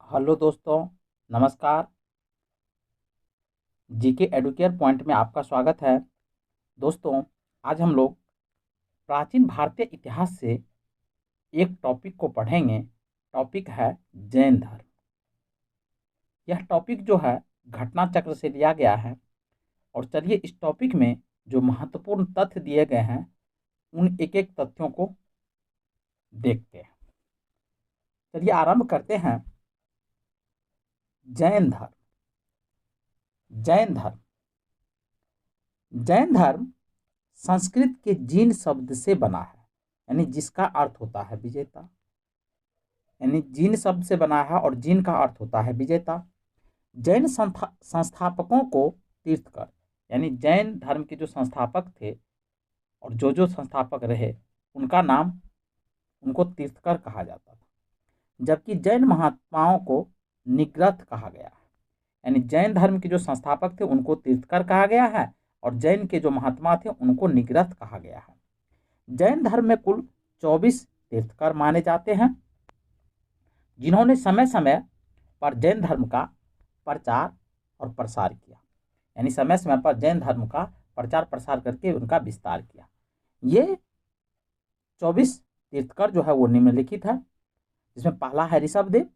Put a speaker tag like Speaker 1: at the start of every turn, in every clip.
Speaker 1: Hello दोस्तों, नमस्कार। GK Educare point में आपका स्वागत है। दोस्तों, आज हम लोग प्राचीन भारतीय इतिहास से एक टॉपिक को पढ़ेंगे। टॉपिक है जैन धर्म। यह टॉपिक जो है घटना चक्र से लिया गया है। और चलिए इस टॉपिक में जो महत्वपूर्ण तथ्य दिए गए हैं उन एक एक तथ्यों को देखते हैं। चलिए आरंभ करते हैं। जैन धर्म। जैन धर्म जैन धर्म संस्कृत के जीन शब्द से बना है, यानी जिसका अर्थ होता है विजेता। यानी जीन शब्द से बना है और जीन का अर्थ होता है विजेता। जैन संस्थापकों को तीर्थकर, यानी जैन धर्म के जो संस्थापक थे और जो जो संस्थापक रहे उनका नाम, उनको तीर्थकर कहा जाता था। जबकि जैन महात्माओं को निग्रथ कहा गया है। यानी जैन धर्म के जो संस्थापक थे उनको तीर्थकर कहा गया है और जैन के जो महात्मा थे उनको निग्रथ कहा गया है। जैन धर्म में कुल 24 तीर्थकर माने जाते हैं, जिन्होंने समय समय पर जैन धर्म का प्रचार और प्रसार किया। यानी समय समय पर जैन धर्म का प्रचार प्रसार करके उनका विस्तार किया। ये 24 तीर्थकर जो है वो निम्नलिखित है, जिसमें पहला है ऋषभदेव।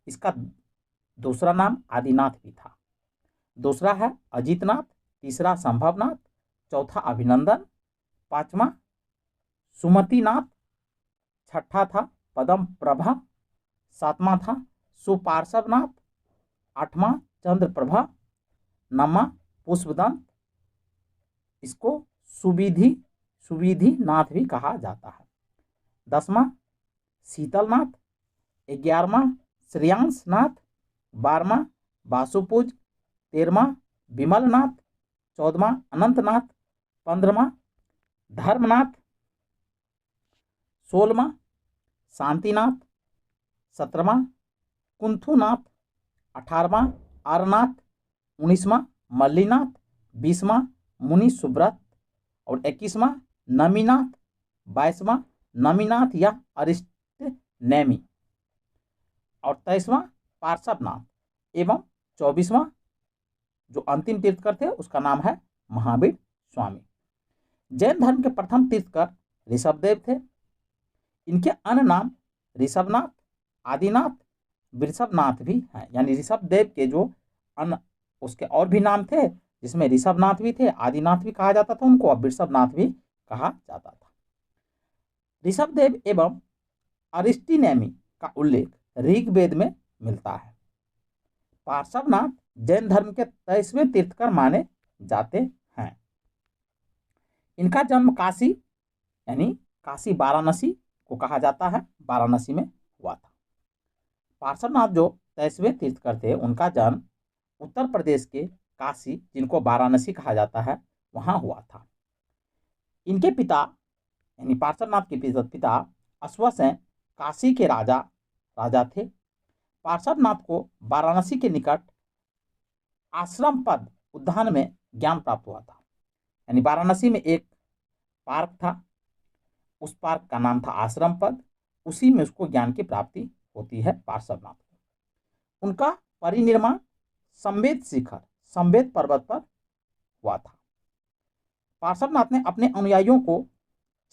Speaker 1: इसका दूसरा नाम आदिनाथ भी था। दूसरा है अजितनाथ, तीसरा संभवनाथ, चौथा अभिनंदन, पांचवा सुमतिनाथ, छठा था पदम प्रभा, सातवां था सुपार्श्वनाथ, आठवां चंद्र प्रभा, नौवां पुष्पदंत। इसको सुविधि सुविधि नाथ भी कहा जाता है। 10वां शीतलनाथ, 11वां श्रेयांसनाथ, 12वां वासुपूज, 13वां विमलनाथ, 14वां अनंतनाथ, 15वां धर्मनाथ, 16वां शांतिनाथ, 17वां कुंथुनाथ, 18वां आरनाथ, 19वां मल्लीनाथ, 20वां मुनि सुब्रत और 21वां नमीनाथ, 22वां नमीनाथ या अरिष्ट नेमी और 23वां पार्श्वनाथ एवं 24वां जो अंतिम तीर्थकर थे उसका नाम है महावीर स्वामी। जैन धर्म के प्रथम तीर्थकर ऋषभदेव थे। इनके अन्य नाम ऋषभनाथ, आदिनाथ, वृषभनाथ भी हैं। यानी ऋषभदेव के जो अन्य उसके और भी नाम थे, जिसमें ऋषभनाथ भी थे, आदिनाथ भी कहा जाता था उनको, और वृषभनाथ भी कहा जाता था। ऋषभदेव एवं अरिस्टिनेमी का उल्लेख ऋग्वेद में मिलता है। पार्श्वनाथ जैन धर्म के 23वें तीर्थकर माने जाते हैं। इनका जन्म काशी, यानी काशी वाराणसी को कहा जाता है, वाराणसी में हुआ था। पार्श्वनाथ जो 23वें तीर्थकर थे उनका जन्म उत्तर प्रदेश के काशी, जिनको वाराणसी कहा जाता है, वहां हुआ था। इनके पिता यानी पार्श्वनाथ के पिता अश्वसेन काशी के राजा थे। पार्श्वनाथ को वाराणसी के निकट आश्रम पद उद्यान में ज्ञान प्राप्त हुआ था। यानी वाराणसी में एक पार्क था, उस पार्क का नाम था आश्रम पद, उसी में उसको ज्ञान की प्राप्ति होती है पार्श्वनाथ को। उनका परिनिर्वाण संवेद शिखर, संवेद पर्वत पर हुआ था। पार्श्वनाथ ने अपने अनुयायियों को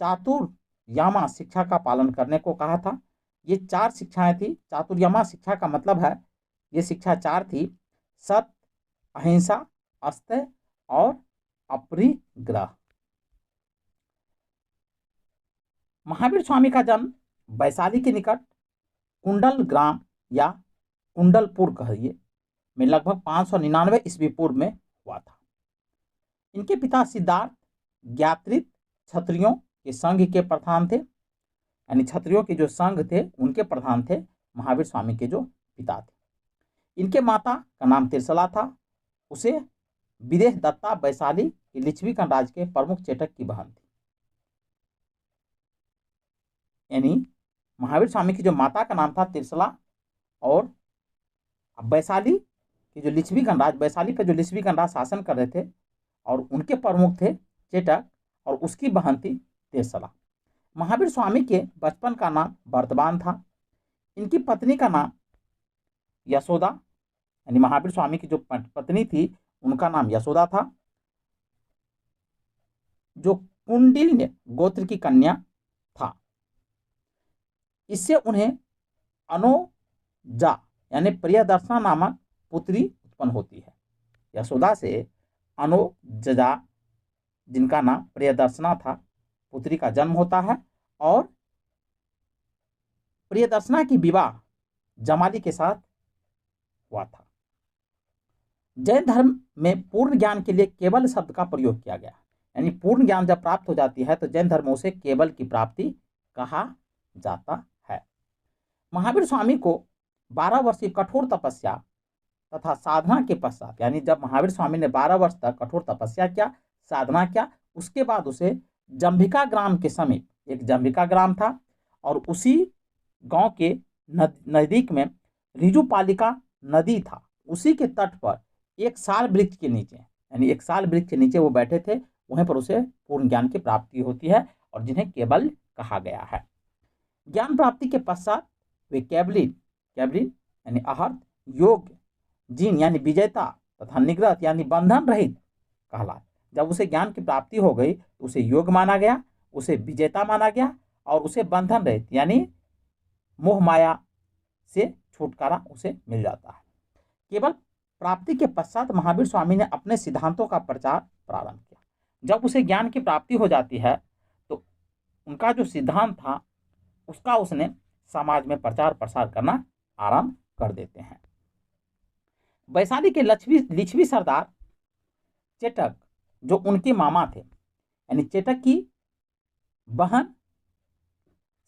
Speaker 1: चातुर्यामा शिक्षा का पालन करने को कहा था। ये 4 शिक्षाएं थी। चातुर्यामा शिक्षा का मतलब है, ये शिक्षा 4 थी: सत्य, अहिंसा, अस्तेय और अपरिग्रह। महावीर स्वामी का जन्म वैशाली के निकट कुंडल ग्राम या कुंडलपुर कहिए में लगभग 599 ईस्वी पूर्व में हुआ था। इनके पिता सिद्धार्थ ज्ञात्रित क्षत्रियों के संघ के प्रधान थे। यानी क्षत्रियों के जो संघ थे उनके प्रधान थे महावीर स्वामी के जो पिता थे। इनके माता का नाम तिरसला था। उसे विदेह दत्ता वैशाली की लिच्छवी गणराज्य के प्रमुख चेटक की बहन थी। यानी महावीर स्वामी की जो माता का नाम था तिरसला, और वैशाली की जो लिच्छवी गणराज्य, वैशाली पर जो लिच्छवी गणराज्य शासन कर रहे थे और उनके प्रमुख थे चेटक, और उसकी बहन थी तिरसला। महावीर स्वामी के बचपन का नाम वर्तमान था। इनकी पत्नी का नाम यशोदा, यानी महावीर स्वामी की जो पत्नी थी उनका नाम यशोदा था, जो कुंडिन्य गोत्र की कन्या था। इससे उन्हें अनुजा यानी प्रियदर्शना नामक पुत्री उत्पन्न होती है। यशोदा से अनुजा, जिनका नाम प्रियदर्शना था, पुत्री का जन्म होता है और प्रियदर्शना की विवाह जमाली के साथ हुआ था। जैन धर्म में पूर्ण ज्ञान के लिए केवल शब्द का प्रयोग किया गया, यानी पूर्ण ज्ञान जब प्राप्त हो जाती है तो जैन धर्म में उसे केवल की प्राप्ति कहा जाता है। महावीर स्वामी को 12 वर्षीय कठोर तपस्या तथा साधना के पश्चात, यानी जब महावीर स्वामी ने 12 वर्ष तक कठोर तपस्या किया, साधना किया, उसके बाद उसे जंभिका ग्राम के समीप, एक जंभिका ग्राम था और उसी गांव के नजदीक में रिजुपालिका नदी था, उसी के तट पर एक साल वृक्ष के नीचे, यानी एक साल वृक्ष के नीचे वो बैठे थे, वहीं पर उसे पूर्ण ज्ञान की प्राप्ति होती है और जिन्हें केवल कहा गया है। ज्ञान प्राप्ति के पश्चात वे कैबलिन यानी आहर्त, योग जीन यानी विजेता तथा निग्रह यानी बंधन रहित कहलाए। जब उसे ज्ञान की प्राप्ति हो गई तो उसे योग माना गया, उसे विजेता माना गया और उसे बंधन रहित यानी मोह माया से छुटकारा उसे मिल जाता है। केवल प्राप्ति के पश्चात महावीर स्वामी ने अपने सिद्धांतों का प्रचार प्रारंभ किया। जब उसे ज्ञान की प्राप्ति हो जाती है तो उनका जो सिद्धांत था उसका उसने समाज में प्रचार प्रसार करना आरंभ कर देते हैं। वैशाली के लिच्छवी सरदार चेटक, जो उनके मामा थे, यानी चेटक की बहन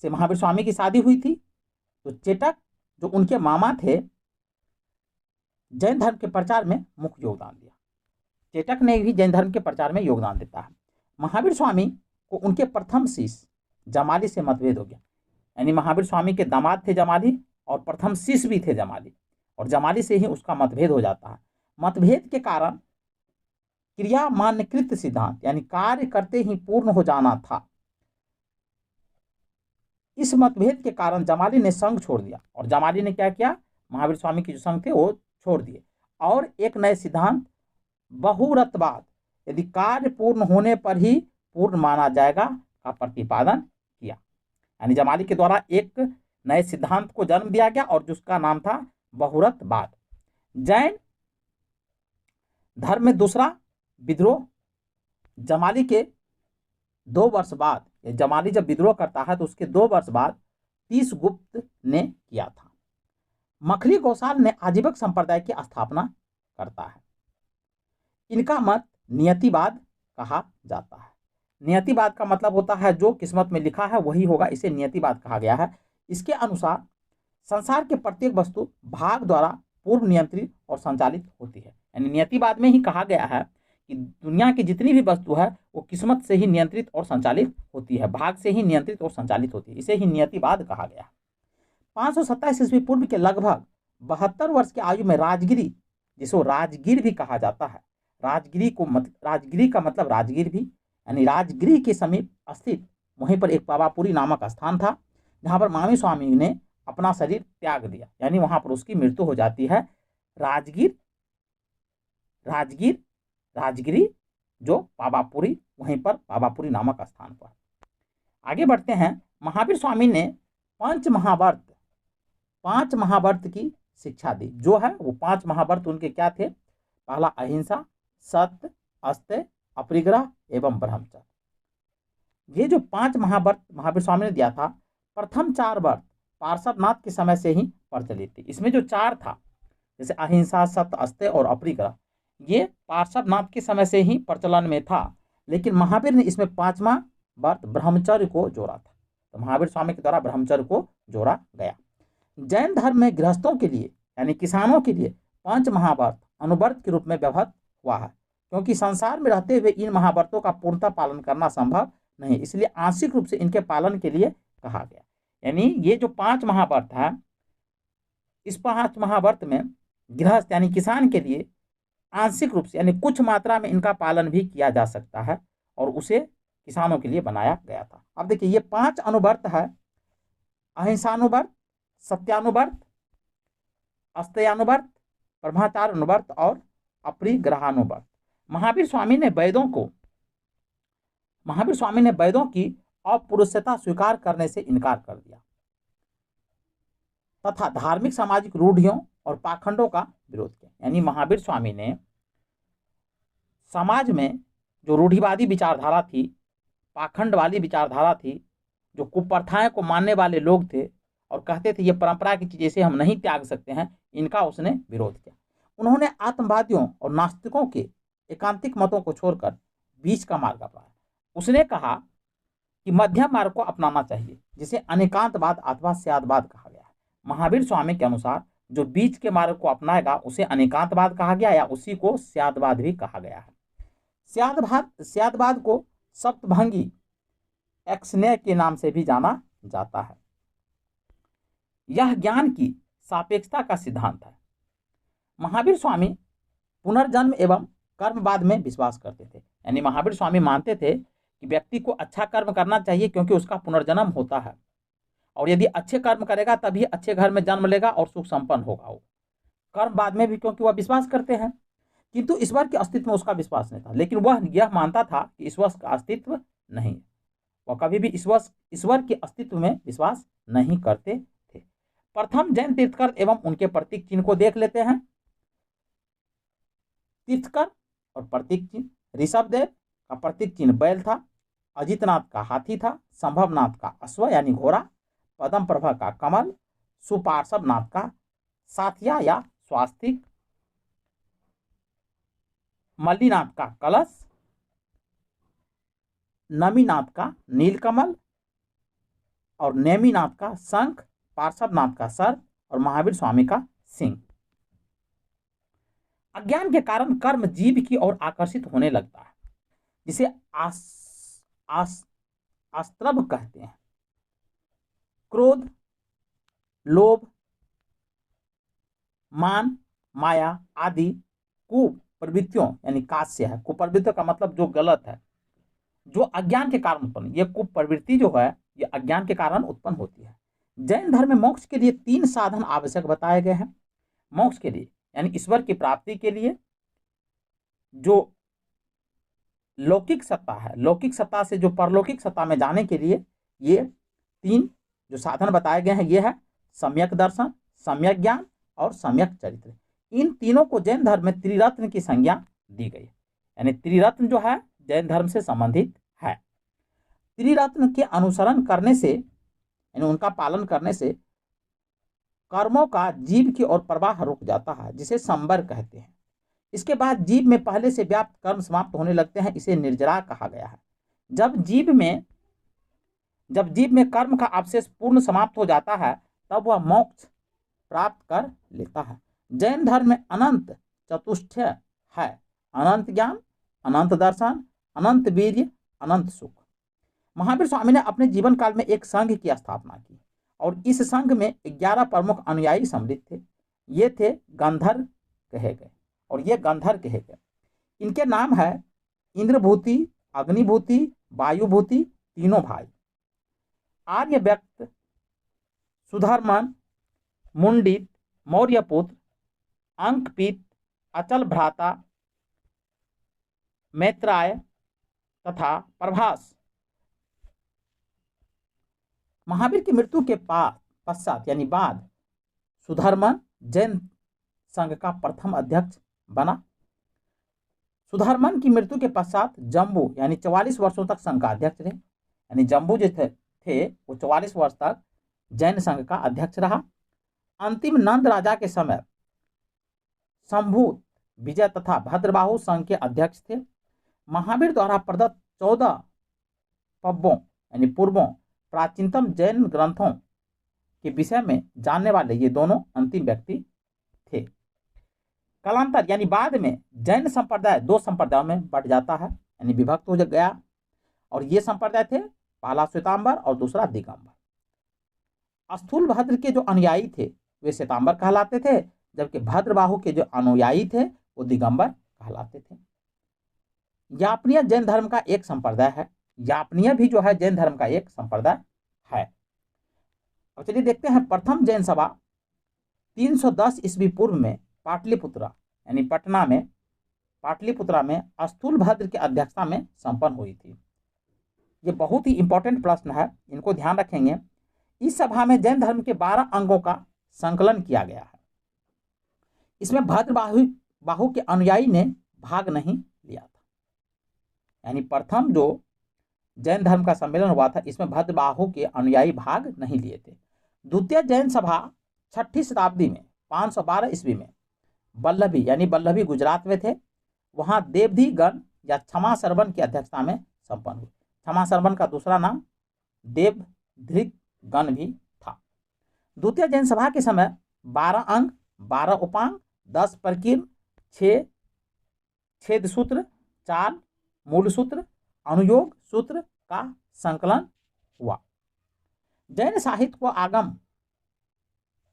Speaker 1: से महावीर स्वामी की शादी हुई थी, तो चेटक जो उनके मामा थे जैन धर्म के प्रचार में मुख्य योगदान दिया। चेटक ने भी जैन धर्म के प्रचार में योगदान देता है। महावीर स्वामी को उनके प्रथम शिष्य जमाली से मतभेद हो गया, यानी महावीर स्वामी के दामाद थे जमाली और प्रथम शिष्य भी थे जमाली, और जमाली से ही उसका मतभेद हो जाता है। मतभेद के कारण क्रिया मान्यकृत सिद्धांत यानी कार्य करते ही पूर्ण हो जाना था, इस मतभेद के कारण जमाली ने संघ छोड़ दिया और जमाली ने क्या किया, महावीर स्वामी के जो संघ थे वो छोड़ दिए और एक नए सिद्धांत बहुरतवाद यदि कार्य पूर्ण होने पर ही पूर्ण माना जाएगा का प्रतिपादन किया। यानी जमाली के द्वारा एक नए सिद्धांत को जन्म दिया गया और जिसका नाम था बहुरतवाद। जैन धर्म में दूसरा विद्रोह जमाली के 2 वर्ष बाद, जमाली जब विद्रोह करता है तो उसके 2 वर्ष बाद तीसगुप्त ने किया था। मखली गौसाल ने आजीवक संप्रदाय की स्थापना करता है। इनका मत नियतिवाद कहा जाता है। नियतिवाद का मतलब होता है जो किस्मत में लिखा है वही होगा, इसे नियतिवाद कहा गया है। इसके अनुसार संसार के प्रत्येक वस्तु भाग द्वारा पूर्व नियंत्रित और संचालित होती है। यानी नियतिवाद में ही कहा गया है कि दुनिया की जितनी भी वस्तु है वो किस्मत से ही नियंत्रित और संचालित होती है, भाग से ही नियंत्रित और संचालित होती है, इसे ही नियतिवाद कहा गया है। 527 ईस्वी पूर्व के लगभग 72 वर्ष की आयु में राजगिरी, जिसको राजगीर भी कहा जाता है, राजगिरी का मतलब राजगीर भी, यानी राजगिरी के समीप स्थित वहीं पर एक पावापुरी नामक स्थान था जहाँ पर महावीर स्वामी ने अपना शरीर त्याग दिया, यानी वहाँ पर उसकी मृत्यु हो जाती है। राजगिरी जो पावापुरी, वहीं पर पावापुरी नामक स्थान पर। आगे बढ़ते हैं। महावीर स्वामी ने 5 महाव्रत की शिक्षा दी। जो है वो 5 महाव्रत उनके क्या थे? पहला अहिंसा, सत्य, अस्तेय, अपरिग्रह एवं ब्रह्मचर्य। ये जो 5 महाव्रत महावीर स्वामी ने दिया था, प्रथम 4 व्रत पार्श्वनाथ के समय से ही प्रचलित थी। इसमें जो 4 था, जैसे अहिंसा, सत्य, अस्तेय और अपरिग्रह, ये पार्श्वनाथ के समय से ही प्रचलन में था, लेकिन महावीर ने इसमें 5वां व्रत ब्रह्मचर्य को जोड़ा था। तो महावीर स्वामी के द्वारा ब्रह्मचर्य को जोड़ा गया। जैन धर्म में गृहस्थों के लिए यानी किसानों के लिए 5 महाव्रत अनुव्रत के रूप में व्यवहृत हुआ है, क्योंकि संसार में रहते हुए इन महाव्रतों का पूर्णतः पालन करना संभव नहीं, इसलिए आंशिक रूप से इनके पालन के लिए कहा गया। यानी ये जो 5 महाव्रत है, इस 5 महाव्रत में गृहस्थ यानी किसान के लिए आंशिक रूप से यानी कुछ मात्रा में इनका पालन भी किया जा सकता है और उसे किसानों के लिए बनाया गया था। अब देखिए ये 5 अनुव्रत है, अहिंसानुव्रत, सत्यानुव्रत, अस्तेयानुव्रत, ब्रह्मचार्यानुव्रत और अपरिग्रहानुव्रत। महावीर स्वामी ने वेदों की अपौरुषेयता स्वीकार करने से इनकार कर दिया तथा धार्मिक सामाजिक रूढ़ियों और पाखंडों का विरोध किया। यानी महावीर स्वामी ने समाज में जो रूढ़िवादी विचारधारा थी, पाखंड वाली विचारधारा थी, जो कुप्रथाएं को मानने वाले लोग थे और कहते थे ये परंपरा की चीजें इसे हम नहीं त्याग सकते हैं, इनका उसने विरोध किया। उन्होंने आत्मवादियों और नास्तिकों के एकांतिक मतों को छोड़कर बीच का मार्ग अपनाया। उसने कहा कि मध्यम मार्ग को अपनाना चाहिए, जिसे अनेकांतवाद अथवा स्यादवाद कहा गया है। महावीर स्वामी के अनुसार जो बीच के मार्ग को अपनाएगा उसे अनेकांतवाद कहा गया या उसी को स्यादवाद भी कहा गया है। स्यादवाद को सप्तभंगी एक्सने के नाम से भी जाना जाता है। यह ज्ञान की सापेक्षता का सिद्धांत है। महावीर स्वामी पुनर्जन्म एवं कर्मवाद में विश्वास करते थे। यानी महावीर स्वामी मानते थे कि व्यक्ति को अच्छा कर्म करना चाहिए क्योंकि उसका पुनर्जन्म होता है, और यदि अच्छे कर्म करेगा तभी अच्छे घर में जन्म लेगा और सुख संपन्न होगा वो। कर्मवाद में भी क्योंकि वह विश्वास करते हैं, किंतु ईश्वर के अस्तित्व में उसका विश्वास नहीं था। लेकिन वह यह मानता था कि ईश्वर का अस्तित्व नहीं है, वह कभी भी ईश्वर के अस्तित्व में विश्वास नहीं करते थे। प्रथम जैन तीर्थकर एवं उनके प्रतीक चिन्ह को देख लेते हैं। तीर्थकर और प्रतीक चिन्ह। ऋषभदेव का प्रतीक चिन्ह बैल था, अजितनाथ का हाथी था, संभवनाथ का अश्व यानी घोड़ा, पद्म प्रभा का कमल, सुपार्श्वनाथ का साथिया या स्वास्तिक, मल्लीनाथ का कलश, नमीनाथ का नीलकमल और नेमीनाथ का शंख, पार्श्वनाथ का सर्प और महावीर स्वामी का सिंह। अज्ञान के कारण कर्म जीव की ओर आकर्षित होने लगता है, जिसे आस्त्रभ कहते हैं। क्रोध, लोभ, मान, माया आदि कुप्रवृत्तियों यानी कास्य है। कुप्रवृत्तियों का मतलब जो गलत है, जो अज्ञान के कारण उत्पन्न, ये कुप्रवृत्ति जो है ये अज्ञान के कारण उत्पन्न होती है। जैन धर्म में मोक्ष के लिए 3 साधन आवश्यक बताए गए हैं। मोक्ष के लिए यानी ईश्वर की प्राप्ति के लिए जो लौकिक सत्ता है, लौकिक सत्ता से जो परलौकिक सत्ता में जाने के लिए ये 3 जो साधन बताए गए हैं, ये है सम्यक दर्शन, सम्यक ज्ञान और सम्यक चरित्र। इन तीनों को जैन धर्म में त्रिरत्न की संज्ञा दी गई। यानी त्रिरत्न जो है जैन धर्म से संबंधित है। त्रिरत्न के अनुसरण करने से यानी उनका पालन करने से कर्मों का जीव की ओर प्रवाह रुक जाता है, जिसे संवर कहते हैं। इसके बाद जीव में पहले से व्याप्त कर्म समाप्त होने लगते हैं, इसे निर्जरा कहा गया है। जब जीव में कर्म का अवशेष पूर्ण समाप्त हो जाता है तब वह मोक्ष प्राप्त कर लेता है। जैन धर्म में अनंत चतुष्टय है: अनंत ज्ञान, अनंत दर्शन, अनंत वीर्य, अनंत सुख। महावीर स्वामी ने अपने जीवन काल में एक संघ की स्थापना की और इस संघ में 11 प्रमुख अनुयायी सम्मिलित थे। ये थे गंधर्व कहे गए और ये गंधर्व कहे गए। इनके नाम है इंद्रभूति, अग्निभूति, वायुभूति, तीनों भाई। आर्यव्यक्त, सुधर्मन, मुंडित, मौर्यपुत्र, अंकपित, अचल भ्राता, मैत्राय तथा प्रभास। महावीर की मृत्यु के पश्चात यानी बाद सुधर्मन जैन संघ का प्रथम अध्यक्ष बना। सुधर्मन की मृत्यु के पश्चात जम्बू यानी 44 वर्षों तक संघ का अध्यक्ष रहे। यानी जम्बू जो थे वो 44 वर्ष तक जैन संघ का अध्यक्ष रहा। अंतिम नंद राजा के समय शंभु, विजय तथा भद्रबाहु संघ के अध्यक्ष थे। महावीर द्वारा प्रदत्त 14 पब्बों यानी पूर्वों प्राचीनतम जैन ग्रंथों के विषय में जानने वाले ये दोनों अंतिम व्यक्ति थे। कालांतर यानी बाद में जैन संप्रदाय 2 संप्रदायों में बंट जाता है, यानी विभक्त हो गया। और ये संप्रदाय थे, पहला श्वेतांबर और दूसरा दिगंबर। स्थूल भद्र के जो अनुयायी थे वे श्वेतांबर कहलाते थे, जबकि भद्रबाहु के जो अनुयायी थे वो दिगंबर कहलाते थे। यापनीय जैन धर्म का एक संप्रदाय है। यापनीय भी जो है जैन धर्म का एक संप्रदाय है। अब चलिए देखते हैं प्रथम जैन सभा 310 ईस्वी पूर्व में पाटलिपुत्रा यानी पटना में पाटलिपुत्रा में स्थूलभद्र की अध्यक्षता में संपन्न हुई थी। ये बहुत ही इंपॉर्टेंट प्रश्न है, इनको ध्यान रखेंगे। इस सभा में जैन धर्म के 12 अंगों का संकलन किया गया है। इसमें भद्रबाहु के अनुयायी ने भाग नहीं लिया था, यानी प्रथम जो जैन धर्म का सम्मेलन हुआ था इसमें भद्रबाहु के अनुयायी भाग नहीं लिए थे। द्वितीय जैन सभा 6ठी शताब्दी में 512 ईस्वी में वल्लभी यानी वल्लभी गुजरात में थे, वहां देवधी गण या क्षमा सरवन की अध्यक्षता में संपन्न हुई। क्षमा सरवन का दूसरा नाम देवधृग गण भी था। द्वितीय जैन सभा के समय 12 अंग, 12 उपांग, 10 प्रकीर्ण, 6 छेद सूत्र, 4 मूल सूत्र, अनुयोग सूत्र का संकलन हुआ। जैन साहित्य को आगम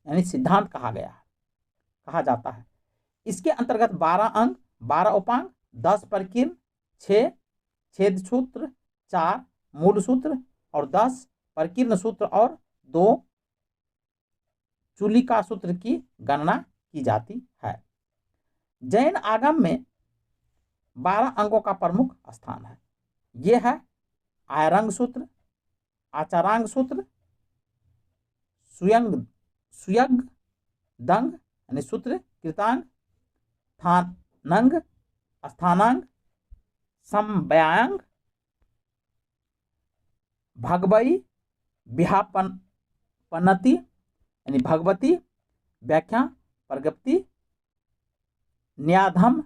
Speaker 1: यानी सिद्धांत कहा जाता है। इसके अंतर्गत 12 अंग, 12 उपांग, 10 प्रकीर्ण, 6 छेद सूत्र, 4 मूल सूत्र और 10 प्रकीर्ण सूत्र और 2 चूलिका सूत्र की गणना की जाती है। जैन आगम में 12 अंगों का प्रमुख स्थान है। ये है आयरंग सूत्र, आचारांग सूत्र, सुयग दंग यानी सूत्र, कृतांग, थानंग, स्थानांग, समव्यायांग, भगवई, विहापन्नति यानी भगवती, व्याख्या, प्रगति, न्यायधर्म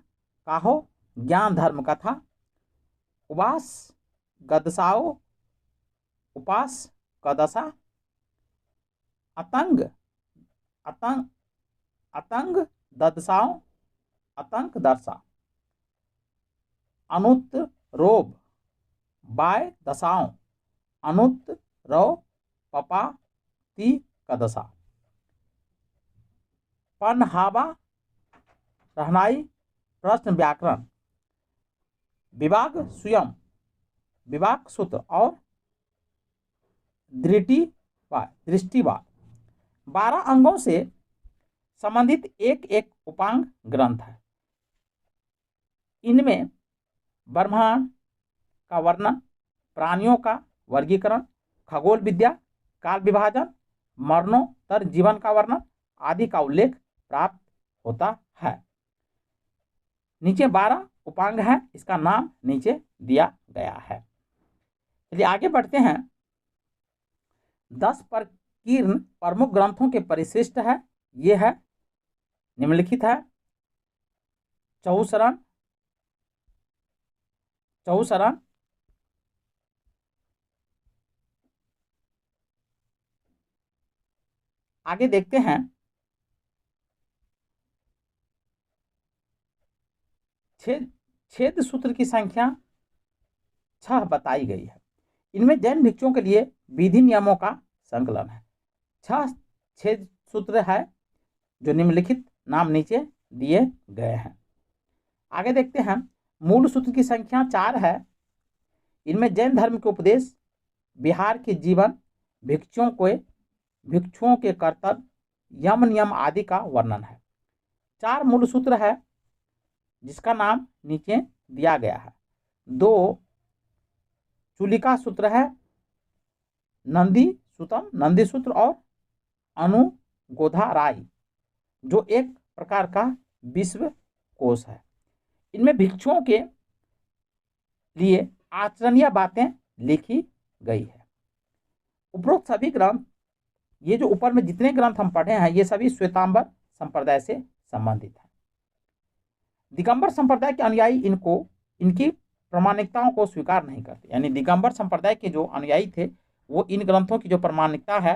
Speaker 1: काहो, ज्ञान धर्म कथा, उपास गदसाओ, उपास कदसा, अतंग ददसाओ, अतंक दर्शा, अनुत्रोब बाय दशाओं, अनुत्रो पपा ती कदसा, पन्हावा रहनाई, प्रश्न व्याकरण, विभाग स्वयं, विभाग सूत्र और दृष्टिवाद। 12 अंगों से संबंधित एक एक उपांग ग्रंथ है। इनमें ब्रह्मांड का वर्णन, प्राणियों का वर्गीकरण, खगोल विद्या, काल विभाजन, मरणोत्तर जीवन का वर्णन आदि का उल्लेख प्राप्त होता है। नीचे 12 उपांग है, इसका नाम नीचे दिया गया है। चलिए आगे बढ़ते हैं। 10 प्रकीर्ण प्रमुख ग्रंथों के परिशिष्ट है। ये है निम्नलिखित है। चौसरण, आगे देखते हैं। छेद सूत्र की संख्या 6 बताई गई है। इनमें जैन भिक्षुओं के लिए विधि नियमों का संकलन है। 6 छेद सूत्र है जो निम्नलिखित नाम नीचे दिए गए हैं। आगे देखते हैं। मूल सूत्र की संख्या 4 है। इनमें जैन धर्म के उपदेश, विहार के जीवन, भिक्षुओं के कर्तव्य, यम नियम आदि का वर्णन है। 4 मूल सूत्र है जिसका नाम नीचे दिया गया है। 2 चूलिका सूत्र है, नंदी सूत्र और अनुगोधाराई जो एक प्रकार का विश्व कोश है। इनमें भिक्षुओं के लिए आचरणीय बातें लिखी गई है। उपरोक्त सभी ग्रंथ, ये जो ऊपर में जितने ग्रंथ हम पढ़े हैं ये सभी श्वेतांबर संप्रदाय से संबंधित है। दिगंबर संप्रदाय के अनुयायी इनकी प्रामाणिकताओं को स्वीकार नहीं करते, यानी दिगंबर संप्रदाय के जो अनुयायी थे वो इन ग्रंथों की जो प्रामाणिकता है,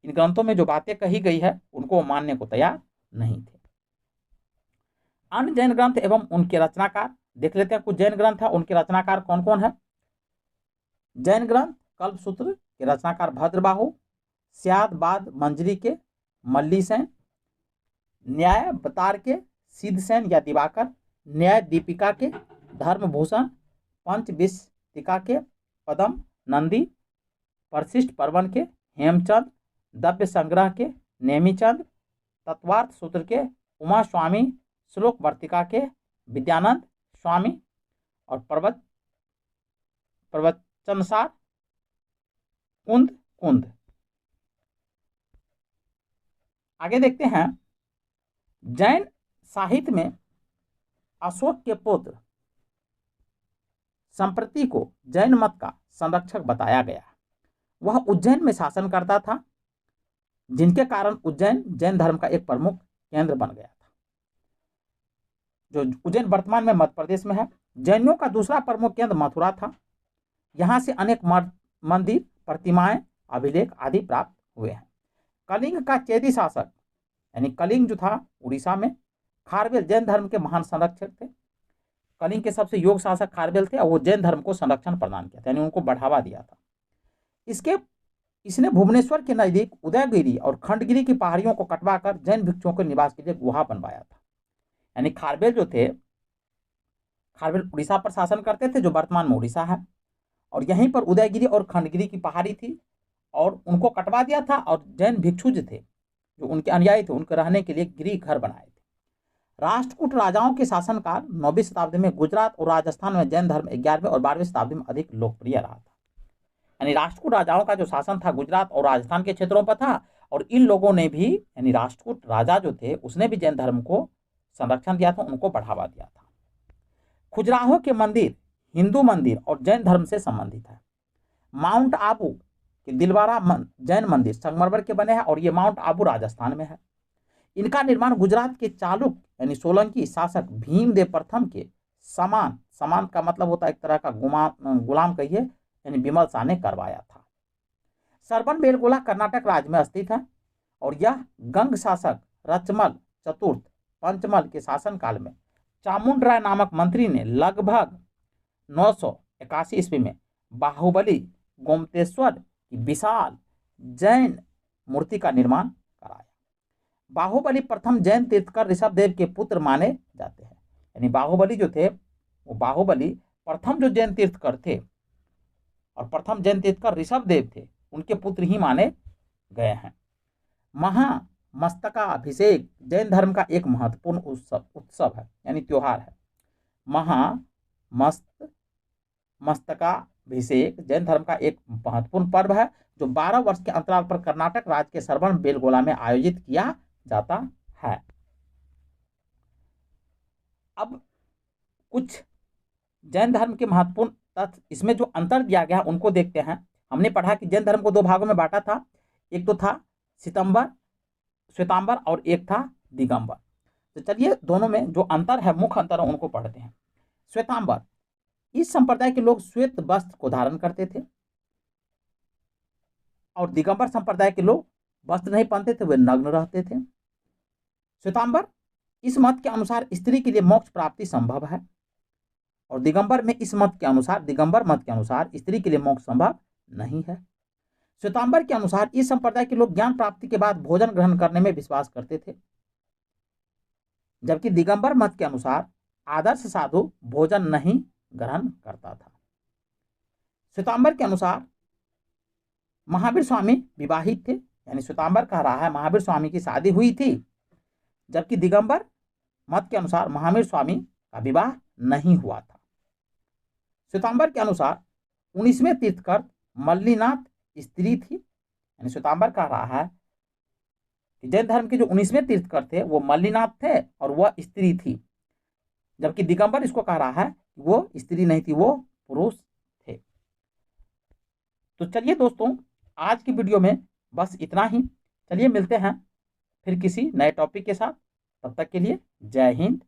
Speaker 1: इन ग्रंथों में जो बातें कही गई है उनको मानने को तैयार नहीं थे। अन्य जैन ग्रंथ एवं उनके रचनाकार देख लेते हैं। कुछ जैन ग्रंथ है, उनके रचनाकार कौन कौन है। जैन ग्रंथ कल्पसूत्र के रचनाकार भद्रबाहु, स्यादबाद मंजरी के मल्ली सेन, न्यायवतार के सिद्ध सेन या दिवाकर, न्याय दीपिका के धर्मभूषण, पंचविंशतिका के पदम नंदी, परिशिष्ट पर्वन के हेमचंद, दव्य संग्रह के नेमीचंद, तत्वार्थ सूत्र के उमा स्वामी, श्लोक वर्तिका के विद्यानंद स्वामी और प्रवचनसार कुंद। आगे देखते हैं, जैन साहित्य में अशोक के पुत्र संप्रति को जैन मत का संरक्षक बताया गया। वह उज्जैन में शासन करता था, जिनके कारण उज्जैन जैन धर्म का एक प्रमुख केंद्र बन गया था। जो उज्जैन वर्तमान में मध्य प्रदेश में है। जैनियों का दूसरा प्रमुख केंद्र मथुरा था। यहाँ से अनेक मंदिर, प्रतिमाएं, अभिलेख आदि प्राप्त हुए हैं। कलिंग का चेदी शासक यानी कलिंग जो था उड़ीसा में, खारवेल जैन धर्म के महान संरक्षक थे। कलिंग के सबसे योग्य शासक खारवेल थे और वो जैन धर्म को संरक्षण प्रदान किया था, यानी उनको बढ़ावा दिया था। इसने भुवनेश्वर के नजदीक उदयगिरी और खंडगिरी की पहाड़ियों को कटवाकर जैन भिक्षुओं के निवास के लिए गुहा बनवाया था। यानी खारवेल जो थे, खारवेल उड़ीसा पर शासन करते थे, जो वर्तमान में उड़ीसा है, और यहीं पर उदयगिरी और खंडगिरी की पहाड़ी थी और उनको कटवा दिया था। और जैन भिक्षु जो थे, जो उनके अनुयायी थे, उनके रहने के लिए गृह घर बनाए थे। राष्ट्रकूट राजाओं के शासनकाल 9वीं शताब्दी में गुजरात और राजस्थान में जैन धर्म 11वीं और 12वीं शताब्दी में अधिक लोकप्रिय रहा था। यानी राष्ट्रकूट राजाओं का जो शासन था गुजरात और राजस्थान के क्षेत्रों पर था, और इन लोगों ने भी, यानी राष्ट्रकूट राजा जो थे, उसने भी जैन धर्म को संरक्षण दिया था, उनको बढ़ावा दिया था। खजुराहो के मंदिर हिंदू मंदिर और जैन धर्म से संबंधित है। माउंट आबू के दिलवारा जैन मंदिर संगमरमर के बने हैं और ये माउंट आबू राजस्थान में है। इनका निर्माण गुजरात के चालुक्य यानी सोलंकी शासक भीमदेव प्रथम के समान का मतलब होता है एक तरह का गुलाम कहिए, यानी विमल शाह ने करवाया था। सरबन बेलगोला कर्नाटक राज्य में स्थित है और यह गंग शासक रचमल चतुर्थ पंचमल के शासनकाल में चामुंडराय नामक मंत्री ने लगभग 981 ईस्वी में बाहुबली गोमतेश्वर की विशाल जैन मूर्ति का निर्माण कराया। बाहुबली प्रथम जैन तीर्थकर ऋषभदेव के पुत्र माने जाते हैं। यानी बाहुबली जो थे, वो बाहुबली प्रथम जो जैन तीर्थकर थे और प्रथम जैन तीर्थकर ऋषभदेव थे, उनके पुत्र ही माने गए हैं। महामस्तकाभिषेक जैन धर्म का एक महत्वपूर्ण उत्सव है, यानी त्योहार है। महामस्तकाभिषेक जैन धर्म का एक महत्वपूर्ण पर्व है, जो 12 वर्ष के अंतराल पर कर्नाटक राज्य के सरबन बेलगोला में आयोजित किया जाता है। अब कुछ जैन धर्म के महत्वपूर्ण तथ्य, इसमें जो अंतर दिया गया उनको देखते हैं। हमने पढ़ा कि जैन धर्म को 2 भागों में बांटा था, एक तो था श्वेतांबर और एक था दिगंबर। तो चलिए दोनों में जो अंतर है, मुख्य अंतर है, उनको पढ़ते हैं। श्वेतांबर, इस संप्रदाय के लोग श्वेत वस्त्र को धारण करते थे और दिगंबर संप्रदाय के लोग वस्त्र नहीं पहनते थे, वे नग्न रहते थे। श्वेतांबर इस मत के अनुसार स्त्री के लिए मोक्ष प्राप्ति संभव है और दिगंबर मत के अनुसार स्त्री के लिए मोक्ष संभव नहीं है। श्वेतांबर के अनुसार इस संप्रदाय के लोग ज्ञान प्राप्ति के बाद भोजन ग्रहण करने में विश्वास करते थे, जबकि दिगंबर मत के अनुसार आदर्श साधु भोजन नहीं ग्रहण करता था। श्वेतांबर के अनुसार महावीर स्वामी विवाहित थे, यानी श्वेतांबर कह रहा है महावीर स्वामी की शादी हुई थी, जबकि दिगंबर मत के अनुसार महावीर स्वामी का विवाह नहीं हुआ था। श्वेतांबर के अनुसार 19वें तीर्थकर मल्लीनाथ स्त्री थी, यानी श्वेतांबर कह रहा है कि जैन धर्म के जो 19वें तीर्थकर थे वो मल्लीनाथ थे और वह स्त्री थी, जबकि दिगंबर इसको कह रहा है कि वो स्त्री नहीं थी, वो पुरुष थे। तो चलिए दोस्तों, आज की वीडियो में बस इतना ही। चलिए मिलते हैं फिर किसी नए टॉपिक के साथ। तब तक के लिए जय हिंद,